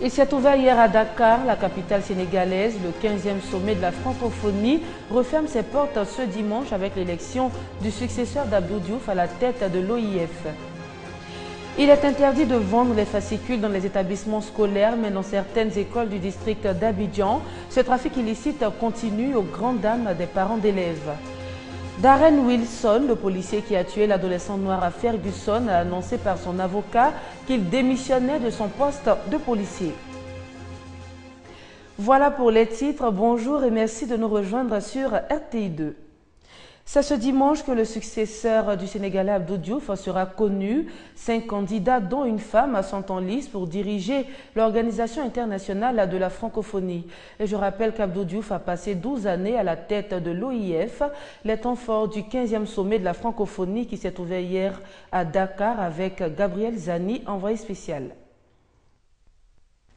Il s'est ouvert hier à Dakar, la capitale sénégalaise. Le 15e sommet de la francophonie referme ses portes ce dimanche avec l'élection du successeur d'Abdou Diouf à la tête de l'OIF. Il est interdit de vendre les fascicules dans les établissements scolaires, mais dans certaines écoles du district d'Abidjan, ce trafic illicite continue aux grandes dames des parents d'élèves. Darren Wilson, le policier qui a tué l'adolescent noir à Ferguson, a annoncé par son avocat qu'il démissionnait de son poste de policier. Voilà pour les titres. Bonjour et merci de nous rejoindre sur RTI2. C'est ce dimanche que le successeur du Sénégalais Abdou Diouf sera connu. 5 candidats, dont une femme, sont en lice pour diriger l'Organisation internationale de la francophonie. Et je rappelle qu'Abdou Diouf a passé 12 années à la tête de l'OIF, les temps forts du 15e sommet de la francophonie qui s'est ouvert hier à Dakar avec Gabriel Zani, envoyé spécial.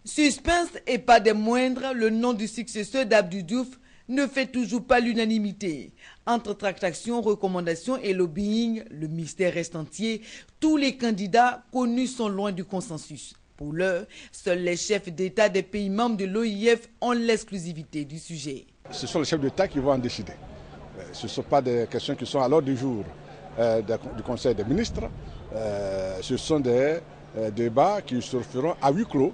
Suspense et pas des moindres, le nom du successeur d'Abdou Diouf ne fait toujours pas l'unanimité. Entre tractations, recommandations et lobbying, le mystère reste entier. Tous les candidats connus sont loin du consensus. Pour l'heure, seuls les chefs d'État des pays membres de l'OIF ont l'exclusivité du sujet. Ce sont les chefs d'État qui vont en décider. Ce ne sont pas des questions qui sont à l'ordre du jour du Conseil des ministres. Ce sont des débats qui se feront à huis clos.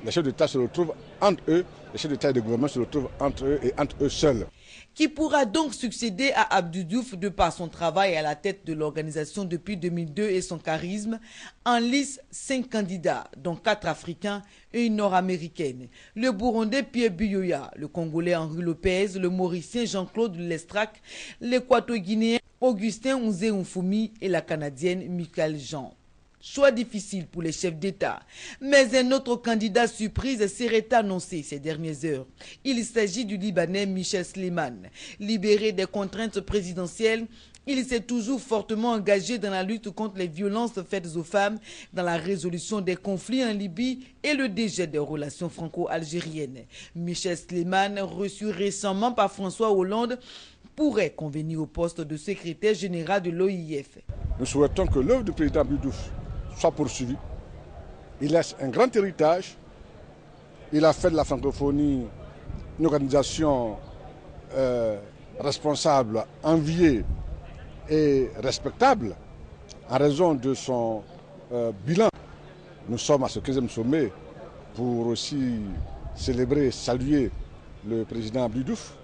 Les chefs d'État se retrouvent entre eux, les chefs d'État et de gouvernement se retrouvent entre eux et entre eux seuls. Qui pourra donc succéder à Abdou Diouf de par son travail à la tête de l'organisation depuis 2002 et son charisme? En lice, 5 candidats, dont 4 Africains et une Nord-Américaine. Le Burundais Pierre Buyoya, le Congolais Henri Lopez, le Mauricien Jean-Claude Lestrac, l'Équato-Guinéen Augustin Ouzé-Oufumi et la Canadienne Michael Jean. Choix difficile pour les chefs d'État. Mais un autre candidat surprise serait annoncé ces dernières heures. Il s'agit du Libanais Michel Sleiman. Libéré des contraintes présidentielles, il s'est toujours fortement engagé dans la lutte contre les violences faites aux femmes, dans la résolution des conflits en Libye et le dégel des relations franco-algériennes. Michel Sleiman, reçu récemment par François Hollande, pourrait convenir au poste de secrétaire général de l'OIF. Nous souhaitons que l'œuvre du président Abdou Diouf soit poursuivie. Il laisse un grand héritage. Il a fait de la francophonie une organisation responsable, enviée et respectable en raison de son bilan. Nous sommes à ce 15e sommet pour aussi célébrer et saluer le président Abdou Diouf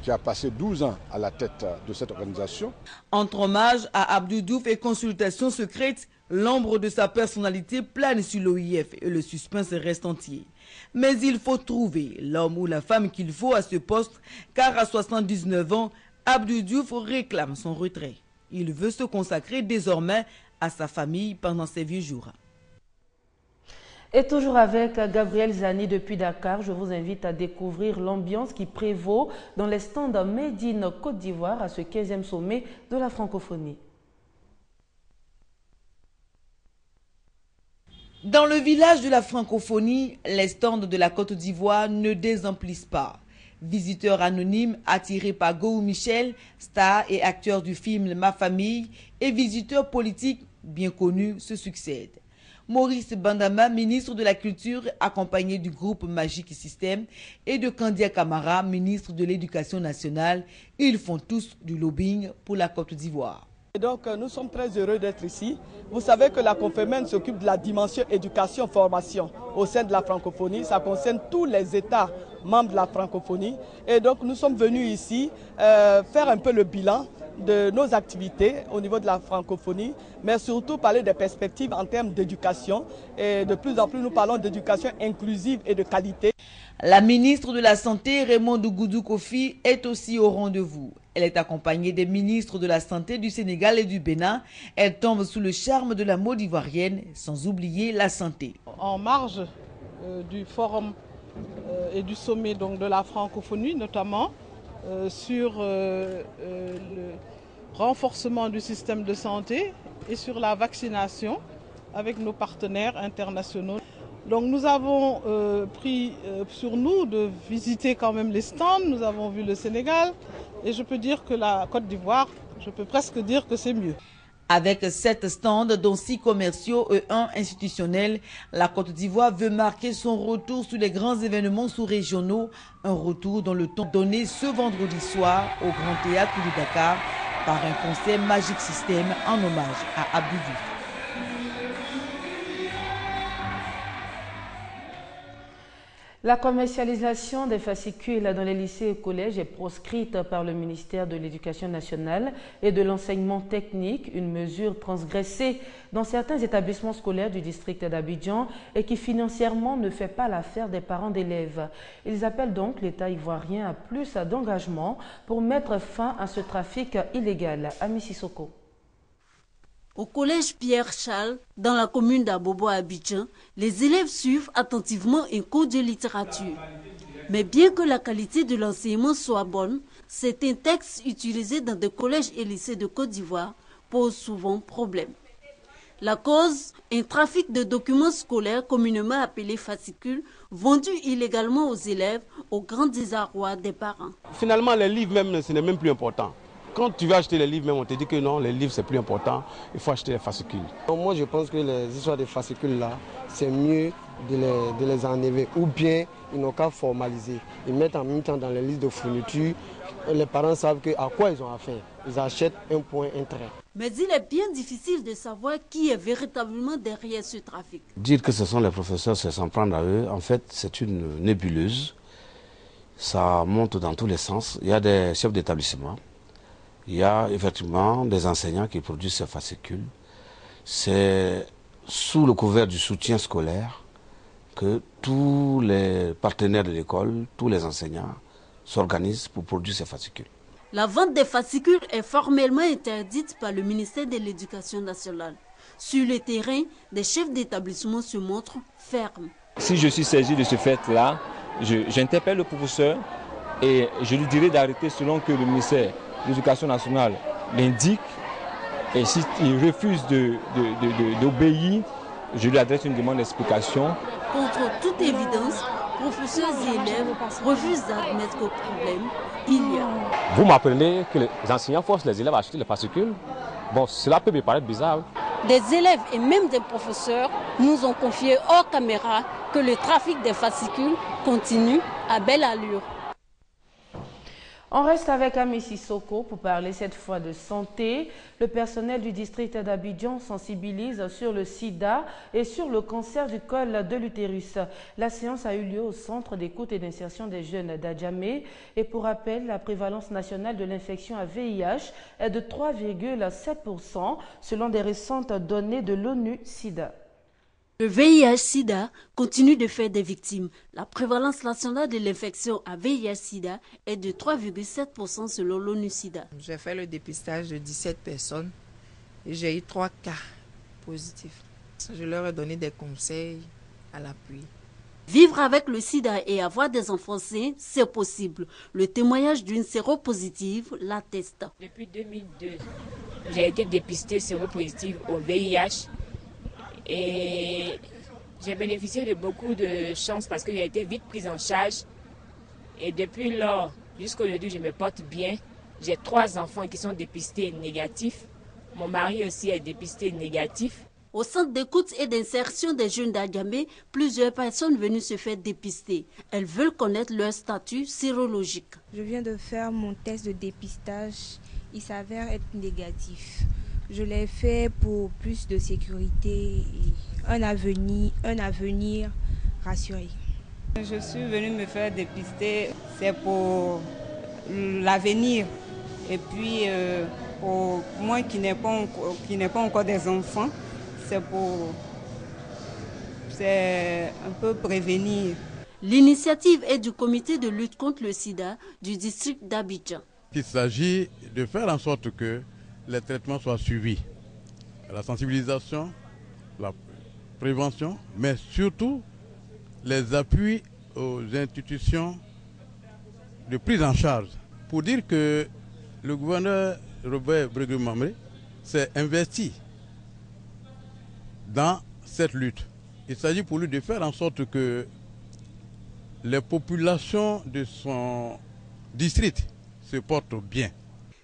qui a passé 12 ans à la tête de cette organisation. Entre hommage à Abdou Diouf et consultations secrètes, l'ombre de sa personnalité plane sur l'OIF et le suspense reste entier. Mais il faut trouver l'homme ou la femme qu'il faut à ce poste, car à 79 ans, Abdou Diouf réclame son retrait. Il veut se consacrer désormais à sa famille pendant ses vieux jours. Et toujours avec Gabriel Zani depuis Dakar, je vous invite à découvrir l'ambiance qui prévaut dans les stands Made in Côte d'Ivoire à ce 15e sommet de la francophonie. Dans le village de la francophonie, les stands de la Côte d'Ivoire ne désemplissent pas. Visiteurs anonymes attirés par Gou Michel, star et acteur du film Ma Famille, et visiteurs politiques bien connus se succèdent. Maurice Bandama, ministre de la Culture, accompagné du groupe Magic System, et de Kandia Camara, ministre de l'Éducation nationale, ils font tous du lobbying pour la Côte d'Ivoire. Donc nous sommes très heureux d'être ici. Vous savez que la Confémen s'occupe de la dimension éducation-formation au sein de la francophonie. Ça concerne tous les États membres de la francophonie. Et donc nous sommes venus ici faire un peu le bilan de nos activités au niveau de la francophonie, mais surtout parler des perspectives en termes d'éducation. Et de plus en plus, nous parlons d'éducation inclusive et de qualité. La ministre de la Santé, Raymond Goudou Kofi, est aussi au rendez-vous. Elle est accompagnée des ministres de la Santé du Sénégal et du Bénin. Elle tombe sous le charme de la mode ivoirienne, sans oublier la santé. En marge du forum et du sommet donc, de la francophonie, notamment, sur le renforcement du système de santé et sur la vaccination avec nos partenaires internationaux. Donc nous avons pris sur nous de visiter quand même les stands, nous avons vu le Sénégal et je peux dire que la Côte d'Ivoire, je peux presque dire que c'est mieux. Avec 7 stands, dont 6 commerciaux et 1 institutionnel, la Côte d'Ivoire veut marquer son retour sur les grands événements sous-régionaux. Un retour dans le temps donné ce vendredi soir au Grand Théâtre de Dakar par un concert Magic System en hommage à Abdou Diouf. La commercialisation des fascicules dans les lycées et collèges est proscrite par le ministère de l'Éducation nationale et de l'enseignement technique, une mesure transgressée dans certains établissements scolaires du district d'Abidjan et qui financièrement ne fait pas l'affaire des parents d'élèves. Ils appellent donc l'État ivoirien à plus d'engagement pour mettre fin à ce trafic illégal. Ami Sissoko. Au collège Pierre-Charles, dans la commune d'Abobo à Abidjan, les élèves suivent attentivement un cours de littérature. Mais bien que la qualité de l'enseignement soit bonne, certains textes utilisés dans des collèges et lycées de Côte d'Ivoire posent souvent problème. La cause, un trafic de documents scolaires communément appelés fascicules, vendus illégalement aux élèves au grand désarroi des parents. Finalement, les livres même, ce n'est même plus important. Quand tu vas acheter les livres, même on te dit que non, les livres c'est plus important, il faut acheter les fascicules. Moi je pense que les histoires de fascicules là, c'est mieux de les enlever ou bien ils n'ont qu'à formaliser. Ils mettent en même temps dans les listes de fournitures, les parents savent à quoi ils ont affaire. Ils achètent un point, un trait. Mais il est bien difficile de savoir qui est véritablement derrière ce trafic. Dire que ce sont les professeurs, c'est s'en prendre à eux, en fait c'est une nébuleuse. Ça monte dans tous les sens. Il y a des chefs d'établissement. Il y a effectivement des enseignants qui produisent ces fascicules. C'est sous le couvert du soutien scolaire que tous les partenaires de l'école, tous les enseignants s'organisent pour produire ces fascicules. La vente des fascicules est formellement interdite par le ministère de l'Éducation nationale. Sur le terrain, des chefs d'établissement se montrent fermes. Si je suis saisi de ce fait-là, j'interpelle le professeur et je lui dirai d'arrêter selon que le ministère l'Éducation nationale l'indique, et s'il refuse d'obéir, je lui adresse une demande d'explication. Contre toute évidence, professeurs et élèves refusent d'admettre qu'au problème, il y a. Vous m'apprenez que les enseignants forcent les élèves à acheter les fascicules. Bon, cela peut me paraître bizarre. Des élèves et même des professeurs nous ont confié hors caméra que le trafic des fascicules continue à belle allure. On reste avec Ami Sissoko pour parler cette fois de santé. Le personnel du district d'Abidjan sensibilise sur le sida et sur le cancer du col de l'utérus. La séance a eu lieu au centre d'écoute et d'insertion des jeunes d'Adjamé. Et pour rappel, la prévalence nationale de l'infection à VIH est de 3,7% selon des récentes données de l'ONU-SIDA. Le VIH-Sida continue de faire des victimes. La prévalence nationale de l'infection à VIH-Sida est de 3,7% selon l'ONU-SIDA. J'ai fait le dépistage de 17 personnes et j'ai eu 3 cas positifs. Je leur ai donné des conseils à l'appui. Vivre avec le sida et avoir des enfants sains, c'est possible. Le témoignage d'une séropositive l'atteste. Depuis 2002, j'ai été dépistée séropositive au VIH. Et j'ai bénéficié de beaucoup de chance parce que j'ai été vite prise en charge. Et depuis lors, jusqu'à aujourd'hui, je me porte bien. J'ai 3 enfants qui sont dépistés négatifs. Mon mari aussi est dépisté négatif. Au centre d'écoute et d'insertion des jeunes d'Adjamé, plusieurs personnes venues se faire dépister. Elles veulent connaître leur statut sérologique. Je viens de faire mon test de dépistage. Il s'avère être négatif. Je l'ai fait pour plus de sécurité et un avenir rassuré. Je suis venue me faire dépister, c'est pour l'avenir. Et puis pour moi qui n'ai pas encore des enfants, c'est un peu prévenir. L'initiative est du comité de lutte contre le sida du district d'Abidjan. Il s'agit de faire en sorte que les traitements soient suivis. La sensibilisation, la prévention, mais surtout les appuis aux institutions de prise en charge. Pour dire que le gouverneur Robert Brégué-Mamré s'est investi dans cette lutte. Il s'agit pour lui de faire en sorte que les populations de son district se portent bien.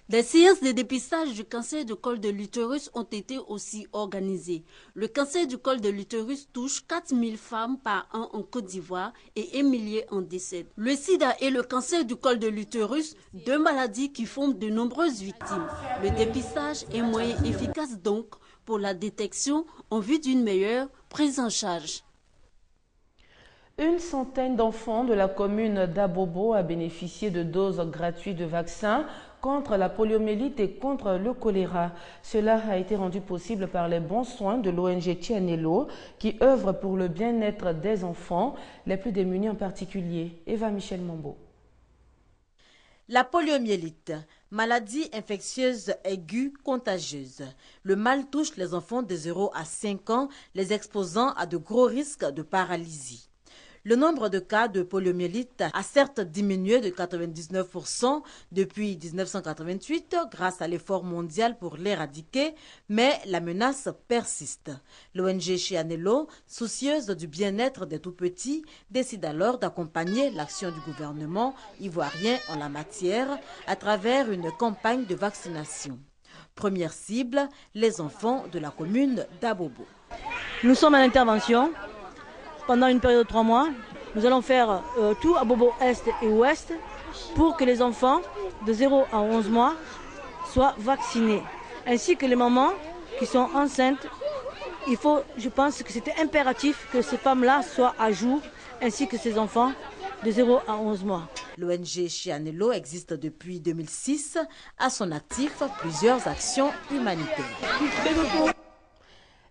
Des séances de dépistage du cancer du col de l'utérus ont été aussi organisées. Le cancer du col de l'utérus touche 4000 femmes par an en Côte d'Ivoire et 1 millier en décèdent. Le sida et le cancer du col de l'utérus, deux maladies qui font de nombreuses victimes. Le dépistage est un moyen efficace donc pour la détection en vue d'une meilleure prise en charge. Une centaine d'enfants de la commune d'Abobo a bénéficié de doses gratuites de vaccins contre la poliomyélite et contre le choléra. Cela a été rendu possible par les bons soins de l'ONG Tianello qui œuvre pour le bien-être des enfants, les plus démunis en particulier. Eva Michel Mambo. La poliomyélite, maladie infectieuse aiguë contagieuse. Le mal touche les enfants de 0 à 5 ans, les exposant à de gros risques de paralysie. Le nombre de cas de poliomyélite a certes diminué de 99% depuis 1988 grâce à l'effort mondial pour l'éradiquer, mais la menace persiste. L'ONG Tianello, soucieuse du bien-être des tout-petits, décide alors d'accompagner l'action du gouvernement ivoirien en la matière à travers une campagne de vaccination. Première cible, les enfants de la commune d'Abobo. Nous sommes en intervention. Pendant une période de 3 mois, nous allons faire tout à Bobo Est et Ouest pour que les enfants de 0 à 11 mois soient vaccinés. Ainsi que les mamans qui sont enceintes. Je pense que c'était impératif que ces femmes-là soient à jour, ainsi que ces enfants de 0 à 11 mois. L'ONG Tianello existe depuis 2006. À son actif, plusieurs actions humanitaires.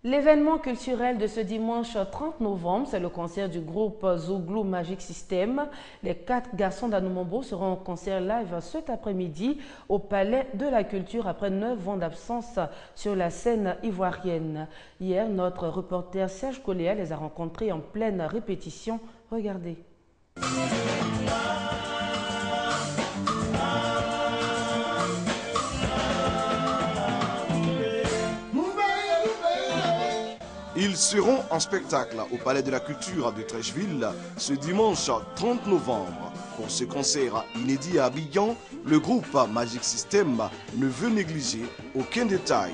L'événement culturel de ce dimanche 30 novembre, c'est le concert du groupe Zouglou Magic System. Les 4 garçons d'Anoumombo seront en concert live cet après-midi au Palais de la Culture après 9 ans d'absence sur la scène ivoirienne. Hier, notre reporter Serge Coléa les a rencontrés en pleine répétition. Regardez. Ils seront en spectacle au Palais de la Culture de Treichville ce dimanche 30 novembre. Pour ce concert inédit à Abidjan, le groupe Magic System ne veut négliger aucun détail.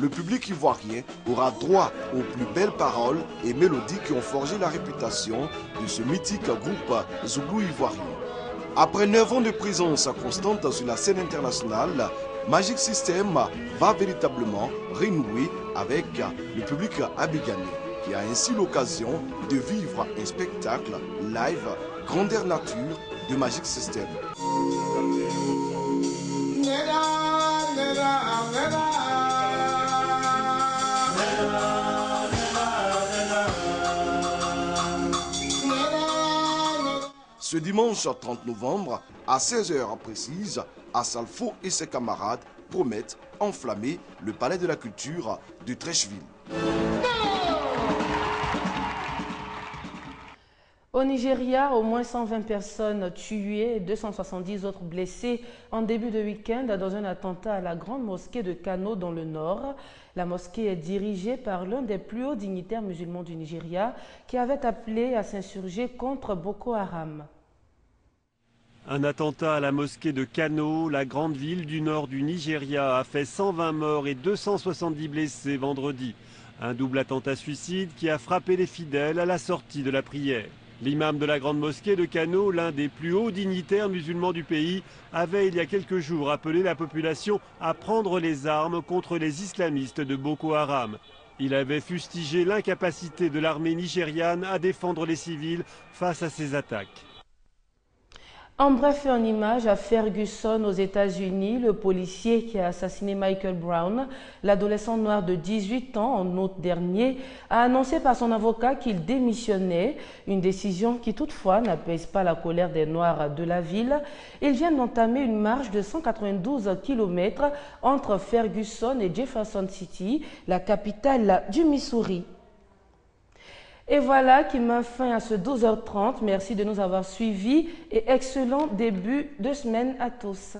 Le public ivoirien aura droit aux plus belles paroles et mélodies qui ont forgé la réputation de ce mythique groupe Zouglou ivoirien. Après 9 ans de présence constante sur la scène internationale, Magic System va véritablement renouer avec le public abidjanais, qui a ainsi l'occasion de vivre un spectacle live grandeur nature de Magic System. Ce dimanche 30 novembre, à 16h précises, Assalfo et ses camarades promettent enflammer le Palais de la Culture de Treichville. Au Nigeria, au moins 120 personnes tuées et 270 autres blessées en début de week-end dans un attentat à la grande mosquée de Kano dans le nord. La mosquée est dirigée par l'un des plus hauts dignitaires musulmans du Nigeria qui avait appelé à s'insurger contre Boko Haram. Un attentat à la mosquée de Kano, la grande ville du nord du Nigeria, a fait 120 morts et 270 blessés vendredi. Un double attentat suicide qui a frappé les fidèles à la sortie de la prière. L'imam de la grande mosquée de Kano, l'un des plus hauts dignitaires musulmans du pays, avait il y a quelques jours appelé la population à prendre les armes contre les islamistes de Boko Haram. Il avait fustigé l'incapacité de l'armée nigériane à défendre les civils face à ces attaques. En bref et en image, à Ferguson, aux États-Unis, le policier qui a assassiné Michael Brown, l'adolescent noir de 18 ans en août dernier, a annoncé par son avocat qu'il démissionnait, une décision qui toutefois n'apaise pas la colère des Noirs de la ville. Il vient d'entamer une marche de 192 km entre Ferguson et Jefferson City, la capitale du Missouri. Et voilà qui met fin à ce 12h30. Merci de nous avoir suivis et excellent début de semaine à tous.